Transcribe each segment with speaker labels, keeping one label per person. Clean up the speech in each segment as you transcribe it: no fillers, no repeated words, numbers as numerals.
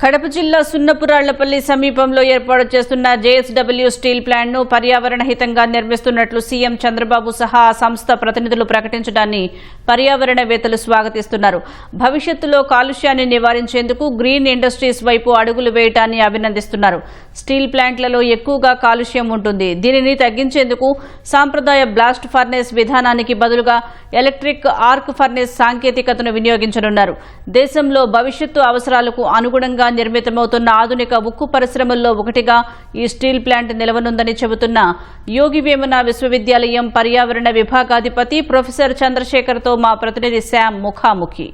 Speaker 1: కడప జిల్లా సున్నపురాళ్లపల్లి సమీపంలో ఏర్పాటు చేస్తున్న జేఎస్డబ్ల్యూ స్టీల్ ప్లాంట్ ను పర్యావరణ హితంగా నిర్మిస్తున్నట్లు సీఎం చంద్రబాబు సహా ఆ సంస్థ ప్రతినిధులు ప్రకటించడాన్ని పర్యావరణవేత్తలు స్వాగతిస్తున్నారు. భవిష్యత్తులో కాలుష్యాన్ని నివారించేందుకు గ్రీన్ ఇండస్ట్రీస్ వైపు అడుగులు వేయడాన్ని అభినందిస్తున్నారు. స్టీల్ ప్లాంట్లలో ఎక్కువగా కాలుష్యం ఉంటుంది. దీనిని తగ్గించేందుకు సాంప్రదాయ బ్లాస్ట్ ఫర్నేస్ విధానానికి బదులుగా ఎలక్ట్రిక్ ఆర్క్ ఫర్నేస్ సాంకేతికతను వినియోగించనున్నారు. దేశంలో భవిష్యత్తు అవసరాలకు అనుగుణంగా నిర్మితమవుతున్న ఆధునిక ఉక్కు పరిశ్రమల్లో ఒకటిగా ఈ స్టీల్ ప్లాంట్ నిలవనుందని చెబుతున్న యోగి వేమన విశ్వవిద్యాలయం పర్యావరణ విభాగాధిపతి ప్రొఫెసర్ చంద్రశేఖర్తో మా ప్రతినిధి శ్యామ్ ముఖాముఖి.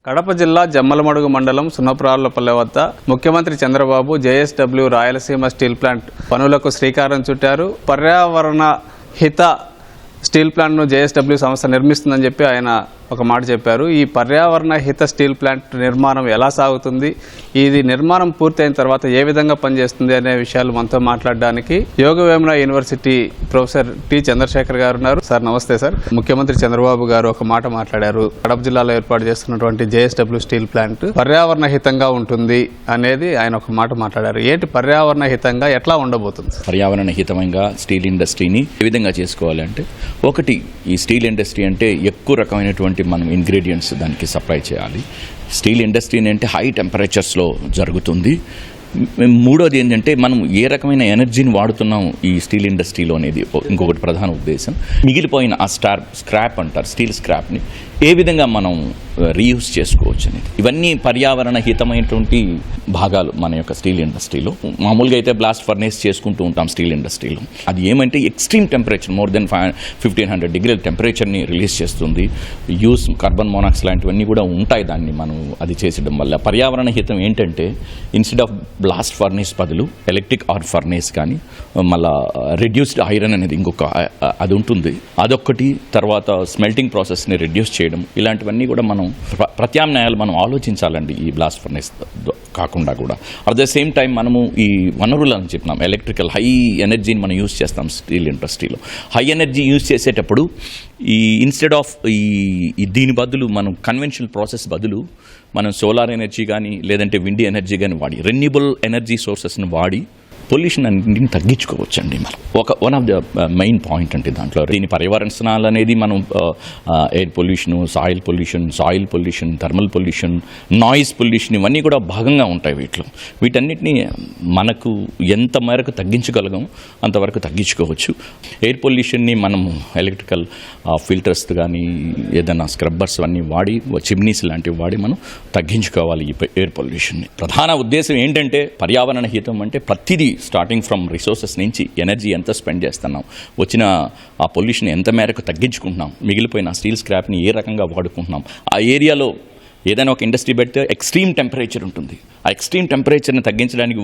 Speaker 2: కడప జిల్లా జమ్మలమడుగు మండలం సున్నపురాళ్లపల్లె వద్ద ముఖ్యమంత్రి Chandrababu JSW Rayalaseema steel plant పనులకు శ్రీకారం చుట్టారు. పర్యావరణ హిత స్టీల్ ప్లాంట్ను జేఎస్డబ్ల్యూ సంస్థ నిర్మిస్తుందని చెప్పి ఆయన ఒక మాట చెప్పారు. ఈ పర్యావరణ హిత స్టీల్ ప్లాంట్ నిర్మాణం ఎలా సాగుతుంది, ఇది నిర్మాణం పూర్తయిన తర్వాత ఏ విధంగా పనిచేస్తుంది అనే విషయాలు మనతో మాట్లాడడానికి Yogi Vemana university professor T Chandrasekhar garu ఉన్నారు. సార్ నమస్తే సార్. ముఖ్యమంత్రి చంద్రబాబు గారు ఒక మాట మాట్లాడారు. కడప జిల్లాలో ఏర్పాటు చేస్తున్నటువంటి జేఎస్డబ్ల్యూ స్టీల్ ప్లాంట్ పర్యావరణ హితంగా ఉంటుంది అనేది ఆయన ఒక మాట మాట్లాడారు. ఏంటి పర్యావరణ హితంగా ఎట్లా ఉండబోతుంది?
Speaker 3: పర్యావరణ హితంగా స్టీల్ ఇండస్ట్రీని ఏ విధంగా చేసుకోవాలి అంటే, ఒకటి ఈ స్టీల్ ఇండస్ట్రీ అంటే ఎక్కువ రకమైనటువంటి మనం ఇంగ్రీడియంట్స్ దానికి సప్లై చేయాలి. స్టీల్ ఇండస్ట్రీ అంటే హై టెంపరేచర్స్లో జరుగుతుంది. మూడోది ఏంటంటే మనం ఏ రకమైన ఎనర్జీని వాడుతున్నాం ఈ స్టీల్ ఇండస్ట్రీలో అనేది ఇంకొకటి ప్రధాన ఉద్దేశం. మిగిలిపోయిన ఆ స్క్రాప్ అంటారు, స్టీల్ స్క్రాప్ని ఏ విధంగా మనం రీయూజ్ చేసుకోవచ్చు అనేది. ఇవన్నీ పర్యావరణ హితమైనటువంటి భాగాలు మన యొక్క స్టీల్ ఇండస్ట్రీలో. మామూలుగా అయితే బ్లాస్ట్ ఫర్నేస్ చేసుకుంటూ ఉంటాం స్టీల్ ఇండస్ట్రీలో. అది ఏమంటే ఎక్స్ట్రీమ్ టెంపరేచర్, మోర్ దెన్ 1500 డిగ్రీల టెంపరేచర్ని రిలీజ్ చేస్తుంది. యూస్ కార్బన్ మోనాక్స్ లాంటివన్నీ కూడా ఉంటాయి దాన్ని మనం అది చేసడం వల్ల. పర్యావరణ హితం ఏంటంటే ఇన్స్టెడ్ ఆఫ్ బ్లాస్ట్ ఫర్నేస్ బదులు ఎలక్ట్రిక్ ఆర్క్ ఫర్నేస్ కానీ, మళ్ళా రెడ్యూస్డ్ ఐరన్ అనేది ఇంకొక అది ఉంటుంది, అదొక్కటి. తర్వాత స్మెల్టింగ్ ప్రాసెస్ని రెడ్యూస్ చేయడం, ఇలాంటివన్నీ కూడా మనం ప్రత్యామ్నాయాలు మనం ఆలోచించాలండి ఈ బ్లాస్ట్ ఫర్నేస్ కాకుండా కూడా. అట్ ద సేమ్ టైం మనము ఈ వనరులు అని చెప్పినాం, ఎలక్ట్రికల్ హై ఎనర్జీని మనం యూజ్ చేస్తాం స్టీల్ ఇండస్ట్రీలో. హై ఎనర్జీ యూజ్ చేసేటప్పుడు ఈ ఇన్స్టెడ్ ఆఫ్ ఈ దీని బదులు మనం కన్వెన్షనల్ ప్రాసెస్ బదులు మనం సోలార్ ఎనర్జీ కానీ లేదంటే విండ్ ఎనర్జీ కానీ వాడి రెన్యూబుల్ ఎనర్జీ సోర్సెస్ని వాడి పొల్యూషన్ అన్నింటిని తగ్గించుకోవచ్చండి. మనం one of the main point అంటే దాంట్లో దీని పర్యావరణాలు అనేది మనం air pollution, soil pollution, thermal pollution, noise pollution ఇవన్నీ కూడా భాగంగా ఉంటాయి వీటిలో. వీటన్నిటిని మనకు ఎంత మేరకు తగ్గించగలగం అంతవరకు తగ్గించుకోవచ్చు. ఎయిర్ పొల్యూషన్ని మనం ఎలక్ట్రికల్ ఫిల్టర్స్ కానీ ఏదైనా స్క్రబ్బర్స్ అన్నీ వాడి, చిమ్నీస్ లాంటివి వాడి మనం తగ్గించుకోవాలి ఈ ఎయిర్ పొల్యూషన్ని. ప్రధాన ఉద్దేశం ఏంటంటే పర్యావరణ హితం అంటే ప్రతిదీ స్టార్టింగ్ ఫ్రమ్ రిసోర్సెస్ నుంచి ఎనర్జీ ఎంత స్పెండ్ చేస్తున్నాం, వచ్చిన ఆ పొల్యూషన్ ఎంత మేరకు తగ్గించుకుంటున్నాం, మిగిలిపోయిన స్టీల్ స్క్రాప్ని ఏ రకంగా వాడుకుంటున్నాం. ఆ ఏరియాలో ఏదైనా ఒక ఇండస్ట్రీ పెడితే ఎక్స్ట్రీమ్ టెంపరేచర్ ఉంటుంది. ఆ ఎక్స్ట్రీమ్ టెంపరేచర్ని తగ్గించడానికి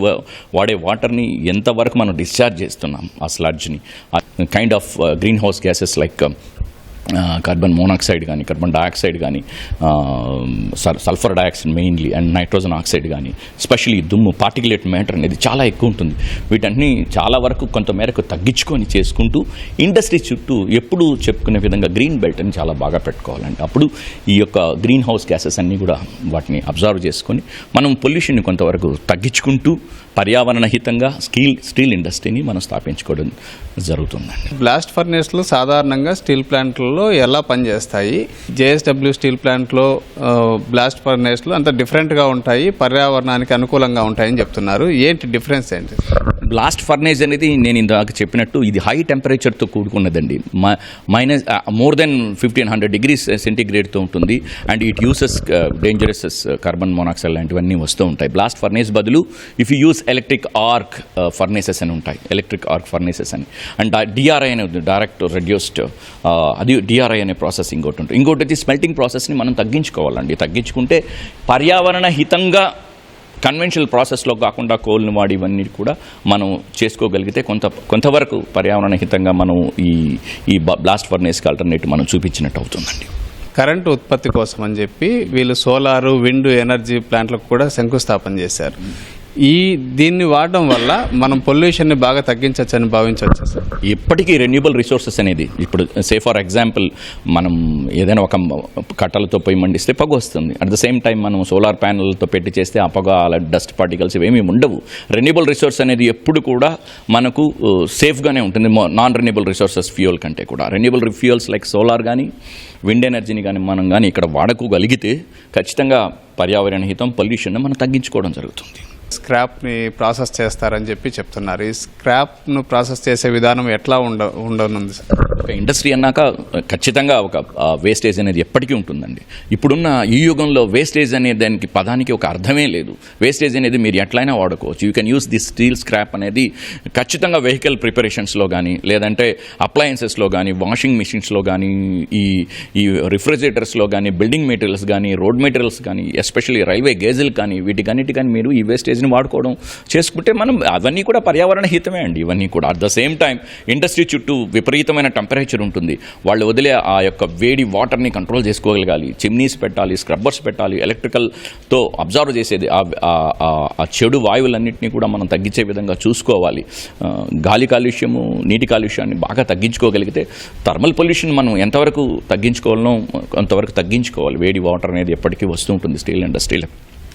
Speaker 3: వాడే వాటర్ని ఎంతవరకు మనం డిశ్చార్జ్ చేస్తున్నాం, ఆ స్లడ్జ్ని, kind of greenhouse gases like carbon monoxide కానీ, కార్బన్ డయాక్సైడ్ కానీ, sulphur dioxide mainly, and nitrogen oxide కానీ, స్పెషల్లీ దుమ్ము, పార్టికులేట్ మ్యాటర్ అనేది చాలా ఎక్కువ ఉంటుంది. వీటన్ని చాలా వరకు కొంతమేరకు తగ్గించుకొని చేసుకుంటూ ఇండస్ట్రీ చుట్టూ ఎప్పుడు చెప్పుకునే విధంగా గ్రీన్ బెల్ట్ అని చాలా బాగా పెట్టుకోవాలండి. అప్పుడు ఈ యొక్క గ్రీన్ హౌస్ గ్యాసెస్ అన్నీ కూడా వాటిని అబ్జర్వ్ చేసుకొని మనం పొల్యూషన్ని కొంతవరకు తగ్గించుకుంటూ పర్యావరణ హితంగా స్టీల్ ఇండస్ట్రీని మనం స్థాపించుకోవడం జరుగుతుందండి.
Speaker 2: బ్లాస్ట్ ఫర్నేస్లు సాధారణంగా స్టీల్ ప్లాంట్లలో ఎలా పనిచేస్తాయి? జేఎస్డబ్ల్యూ స్టీల్ ప్లాంట్లో బ్లాస్ట్ ఫర్నేస్లు అంత డిఫరెంట్గా ఉంటాయి, పర్యావరణానికి అనుకూలంగా ఉంటాయని చెప్తున్నారు. ఏంటి డిఫరెన్స్ ఏంటి?
Speaker 3: బ్లాస్ట్ ఫర్నేస్ అనేది నేను ఇందాక చెప్పినట్టు ఇది హై టెంపరేచర్తో కూడుకున్నదండి. మోర్ దెన్ 1500 డిగ్రీస్ సెంటిగ్రేడ్తో ఉంటుంది. And it uses dangerous carbon monoxide లాంటివన్నీ వస్తూ ఉంటాయి. బ్లాస్ట్ ఫర్నేస్ బదులు if you use electric arc furnaces అని ఉంటాయి, ఎలక్ట్రిక్ ఆర్క్ ఫర్నేసెస్ అని. అండ్ డిఆర్ఐ అనే డైరెక్ట్ రెడ్యూస్డ్, అది డిఆర్ఐ అనే ప్రాసెస్ ఇంకోటి ఉంటుంది. ఇంకోటి వచ్చి స్మెల్టింగ్ ప్రాసెస్ని మనం తగ్గించుకోవాలండి. తగ్గించుకుంటే పర్యావరణ హితంగా కన్వెన్షనల్ ప్రాసెస్లో కాకుండా కోల్ని వాడి ఇవన్నీ కూడా మనం చేసుకోగలిగితే కొంతవరకు పర్యావరణ హితంగా మనం ఈ బ్లాస్ట్ ఫర్నేస్కి ఆల్టర్నేటివ్ మనం చూపించినట్టు అవుతుందండి.
Speaker 2: కరెంటు ఉత్పత్తి కోసం అని చెప్పి వీళ్ళు సోలారు, విండ్ ఎనర్జీ ప్లాంట్లకు కూడా శంకుస్థాపన చేశారు. దీన్ని వాడడం వల్ల మనం పొల్యూషన్ని బాగా తగ్గించవచ్చని భావించవచ్చు సార్.
Speaker 3: ఇప్పటికీ రెన్యూబుల్ రిసోర్సెస్ అనేది ఇప్పుడు ఫర్ ఎగ్జాంపుల్ మనం ఏదైనా ఒక కట్టలతో పోయి మండిస్తే పొగ వస్తుంది. అట్ ద సేమ్ టైం మనం సోలార్ ప్యానెల్తో పెట్టి చేస్తే ఆ పొగ అలా డస్ట్ పార్టికల్స్ ఇవేమీ ఉండవు. రెన్యూబుల్ రిసోర్స్ అనేది ఎప్పుడు కూడా మనకు సేఫ్గానే ఉంటుంది నాన్ రెన్యూబుల్ రిసోర్సెస్ ఫ్యూయల్ కంటే కూడా. రెన్యూబుల్ ఫ్యూయల్స్ లైక్ సోలార్ కానీ విండ్ ఎనర్జీని కానీ మనం కానీ ఇక్కడ వాడకోగలిగితే ఖచ్చితంగా పర్యావరణ హితం పొల్యూషన్ మనం తగ్గించుకోవడం జరుగుతుంది.
Speaker 2: స్క్రాప్ని ప్రాసెస్ చేస్తారని చెప్పి చెప్తున్నారు. ఈ స్క్రాప్ను ప్రాసెస్ చేసే విధానం ఎట్లా ఉండనుంది సార్?
Speaker 3: ఒక ఇండస్ట్రీ అన్నాక ఖచ్చితంగా ఒక వేస్టేజ్ అనేది ఎప్పటికీ ఉంటుందండి. ఇప్పుడున్న ఈ యుగంలో వేస్టేజ్ అనే దానికి పదానికి ఒక అర్థమే లేదు. వేస్టేజ్ అనేది మీరు ఎట్లయినా వాడుకోవచ్చు. You can use the steel scrap అనేది ఖచ్చితంగా వెహికల్ ప్రిపరేషన్స్లో కానీ లేదంటే అప్లయన్సెస్లో కానీ వాషింగ్ మిషన్స్లో కానీ ఈ రిఫ్రిజిరేటర్స్లో కానీ బిల్డింగ్ మెటీరియల్స్ కానీ రోడ్ మెటీరియల్స్ కానీ ఎస్పెషల్లీ రైల్వే గేజెల్ కానీ వీటికన్నిటి కానీ మీరు ఈ వేస్టేజ్ని వాడుకోవడం చేసుకుంటే మనం అవన్నీ కూడా పర్యావరణ హితమే అండి. ఇవన్నీ కూడా at the same time industry చుట్టూ విపరీతమైన టెంపరేచర్ ఉంటుంది. వాళ్ళు వదిలే ఆ యొక్క వేడి వాటర్ని కంట్రోల్ చేసుకోగలగాలి. చిమ్నీస్ పెట్టాలి, స్క్రబ్బర్స్ పెట్టాలి, ఎలక్ట్రికల్తో అబ్జర్వ్ చేసేది ఆ చెడు వాయువులన్నింటినీ కూడా మనం తగ్గించే విధంగా చూసుకోవాలి. గాలి కాలుష్యము నీటి కాలుష్యాన్ని బాగా తగ్గించుకోగలిగితే థర్మల్ పొల్యూషన్ మనం ఎంతవరకు తగ్గించుకోవాలనో అంతవరకు తగ్గించుకోవాలి. వేడి వాటర్ అనేది ఎప్పటికీ వస్తూ ఉంటుంది స్టీల్ ఇండస్ట్రీలో.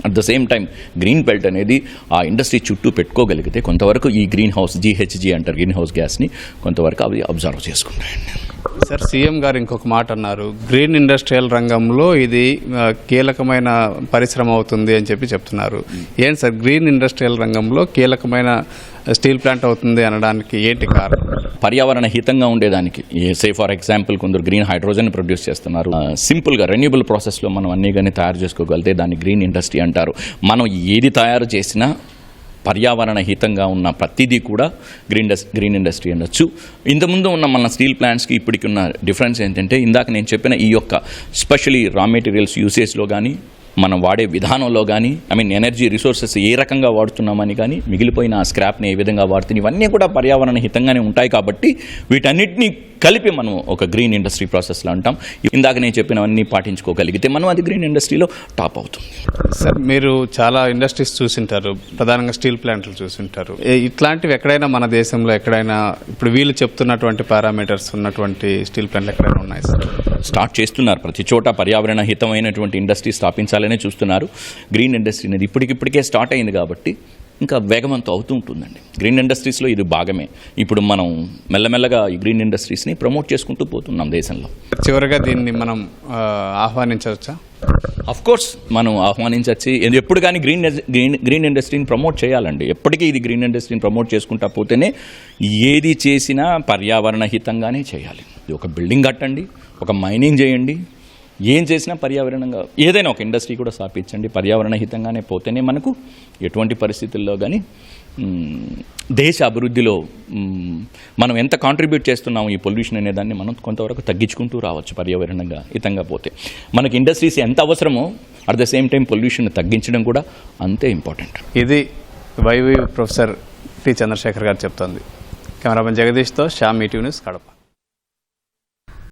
Speaker 3: At the same time green belt అనేది ఆ ఇండస్ట్రీ చుట్టూ పెట్టుకోగలిగితే కొంతవరకు ఈ గ్రీన్ హౌస్ GHG అంటారు గ్రీన్ హౌస్ గ్యాస్ని కొంతవరకు అవి అబ్జర్వ్ చేసుకుంటాయండి.
Speaker 2: సార్, సీఎం గారు ఇంకొక మాట అన్నారు, గ్రీన్ ఇండస్ట్రియల్ రంగంలో ఇది కీలకమైన పరిశ్రమ అవుతుంది అని చెప్పి చెప్తున్నారు. ఏంటి సార్ గ్రీన్ ఇండస్ట్రియల్ రంగంలో కీలకమైన స్టీల్ ప్లాంట్ అవుతుంది అనడానికి ఏంటి కారణం?
Speaker 3: పర్యావరణ హితంగా ఉండేదానికి ఫర్ ఎగ్జాంపుల్ కొందరు గ్రీన్ హైడ్రోజన్ ప్రొడ్యూస్ చేస్తున్నారు. సింపుల్గా రెన్యూబుల్ ప్రాసెస్లో మనం అన్నీ కానీ తయారు చేసుకోగలిగితే దాన్ని గ్రీన్ ఇండస్ట్రీ అంటారు. మనం ఏది తయారు చేసినా పర్యావరణ హితంగా ఉన్న ప్రతిదీ కూడా గ్రీన్ ఇండస్ట్రీ అనొచ్చు. ఇంతకుముందు ఉన్న మన స్టీల్ ప్లాంట్స్కి ఇప్పటికి ఉన్న డిఫరెన్స్ ఏంటంటే ఇందాక నేను చెప్పిన ఈ యొక్క స్పెషలీ రా మెటీరియల్స్ యూసేజ్లో కానీ మనం వాడే విధానంలో కానీ ఎనర్జీ రిసోర్సెస్ ఏ రకంగా వాడుతున్నామని కానీ మిగిలిపోయిన ఆ స్క్రాప్ని ఏ విధంగా వాడుతుంది ఇవన్నీ కూడా పర్యావరణ హితంగానే ఉంటాయి. కాబట్టి వీటన్నిటినీ కలిపి మనం ఒక గ్రీన్ ఇండస్ట్రీ ప్రాసెస్లో అంటాం. ఇందాక నేను చెప్పినవన్నీ పాటించుకోగలిగితే మనం అది గ్రీన్ ఇండస్ట్రీలో టాప్ అవుతుంది.
Speaker 2: సార్, మీరు చాలా ఇండస్ట్రీస్ చూసింటారు, ప్రధానంగా స్టీల్ ప్లాంట్లు చూసింటారు. ఇట్లాంటివి ఎక్కడైనా మన దేశంలో ఎక్కడైనా ఇప్పుడు వీళ్ళు చెప్తున్నటువంటి పారామీటర్స్ ఉన్నటువంటి స్టీల్ ప్లాంట్లు ఎక్కడైనా ఉన్నాయి సార్?
Speaker 3: స్టార్ట్ చేస్తున్నారు. ప్రతి చోట పర్యావరణ హితమైనటువంటి ఇండస్ట్రీ స్థాపించాలనే చూస్తున్నారు. గ్రీన్ ఇండస్ట్రీ అనేది ఇప్పటికిప్పటికే స్టార్ట్ అయింది కాబట్టి ఇంకా వేగవంతం అవుతూ ఉంటుందండి. గ్రీన్ ఇండస్ట్రీస్లో ఇది భాగమే. ఇప్పుడు మనం మెల్లమెల్లగా ఈ గ్రీన్ ఇండస్ట్రీస్ని ప్రమోట్ చేసుకుంటూ పోతున్నాం దేశంలో.
Speaker 2: చివరిగా దీన్ని మనం ఆహ్వానించవచ్చా?
Speaker 3: కోర్స్ మనం ఆహ్వానించవచ్చు. ఎప్పుడు కానీ గ్రీన్ ఇండస్ట్రీని ప్రమోట్ చేయాలండి. ఎప్పటికీ ఇది గ్రీన్ ఇండస్ట్రీని ప్రమోట్ చేసుకుంటా పోతేనే ఏది చేసినా పర్యావరణ హితంగానే చేయాలి. ఒక బిల్డింగ్ కట్టండి, ఒక మైనింగ్ చేయండి, ఏం చేసినా పర్యావరణంగా ఏదైనా ఒక ఇండస్ట్రీ కూడా స్థాపించండి. పర్యావరణ హితంగానే పోతేనే మనకు ఎటువంటి పరిస్థితుల్లో కానీ దేశ అభివృద్ధిలో మనం ఎంత కాంట్రిబ్యూట్ చేస్తున్నాము ఈ పొల్యూషన్ అనే దాన్ని మనం కొంతవరకు తగ్గించుకుంటూ రావచ్చు. పర్యావరణంగా హితంగా పోతే మనకి ఇండస్ట్రీస్ ఎంత అవసరమో at the same time pollution తగ్గించడం కూడా అంతే ఇంపార్టెంట్.
Speaker 2: ఇది YV professor T Chandrasekhar garu చెప్తోంది. కెమెరామెన్ జగదీష్తో శ్యామ్, ఈటీవీ న్యూస్, కడప.